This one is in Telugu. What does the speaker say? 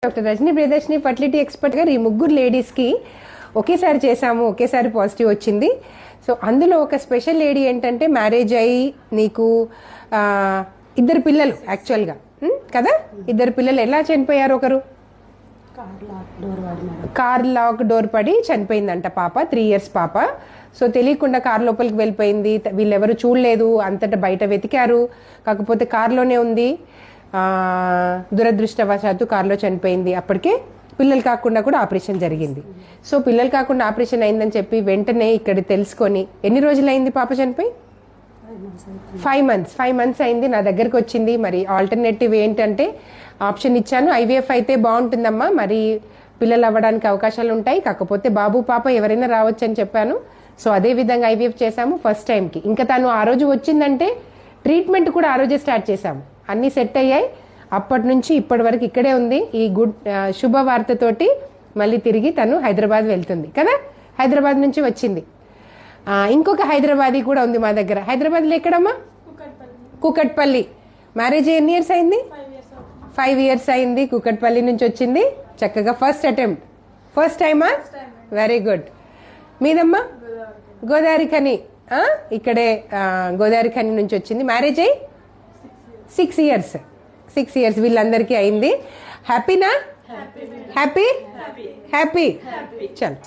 Doctor Rajani Priyadarshini fertility expert గారు ఈ ముగ్గురు లేడీస్కి ఒకేసారి చేసాము, ఒకేసారి పాజిటివ్ వచ్చింది. సో అందులో ఒక స్పెషల్ లేడీ ఏంటంటే మ్యారేజ్ అయ్యి నీకు ఇద్దరు పిల్లలు యాక్చువల్గా కదా, ఇద్దరు పిల్లలు ఎలా చనిపోయారు? ఒకరు కార్ లాక్ డోర్ పడి చనిపోయిందంట పాప, 3 years పాప. సో తెలియకుండా కార్ లోపలికి వెళ్ళిపోయింది, వీళ్ళెవరు చూడలేదు, అంతటా బయట వెతికారు, కాకపోతే కార్లోనే ఉంది. దురదృష్టవశాత్తు కార్లో చనిపోయింది. అప్పటికే పిల్లలు కాకుండా కూడా ఆపరేషన్ జరిగింది. సో పిల్లలు కాకుండా ఆపరేషన్ అయిందని చెప్పి వెంటనే ఇక్కడ తెలుసుకొని, ఎన్ని రోజులు అయింది పాప చనిపోయి? 5 months అయింది. నా దగ్గరకు వచ్చింది. మరి ఆల్టర్నేటివ్ ఏంటంటే ఆప్షన్ ఇచ్చాను, ఐవీఎఫ్ అయితే బాగుంటుందమ్మా, మరి పిల్లలు అవ్వడానికి అవకాశాలు ఉంటాయి, కాకపోతే బాబు పాప ఎవరైనా రావచ్చు అని చెప్పాను. సో అదే విధంగా ఐవీఎఫ్ చేశాము ఫస్ట్ టైంకి. ఇంకా తను ఆ రోజు వచ్చిందంటే ట్రీట్మెంట్ కూడా ఆ రోజే స్టార్ట్ చేశాము, అన్నీ సెట్ అయ్యాయి. అప్పటి నుంచి ఇప్పటి వరకు ఇక్కడే ఉంది. ఈ శుభవార్తతోటి మళ్ళీ తిరిగి తను హైదరాబాద్ వెళ్తుంది కదా, హైదరాబాద్ నుంచి వచ్చింది. ఇంకొక హైదరాబాదీ కూడా ఉంది మా దగ్గర. హైదరాబాద్లో ఎక్కడమ్మా? కూకట్పల్లి. మ్యారేజ్ ఎన్ని ఇయర్స్ అయింది? 5 years అయింది. కూకట్పల్లి నుంచి వచ్చింది. చక్కగా ఫస్ట్ అటెంప్ట్, ఫస్ట్ టైమా? Very good. మీదమ్మా? గోదావరి ఖని. ఇక్కడే గోదావరి ఖని నుంచి వచ్చింది. మ్యారేజ్ అయ్యి 6 years వీళ్ళందరికీ అయింది. హ్యాపీనా? హ్యాపీ హ్యాపీ చల్.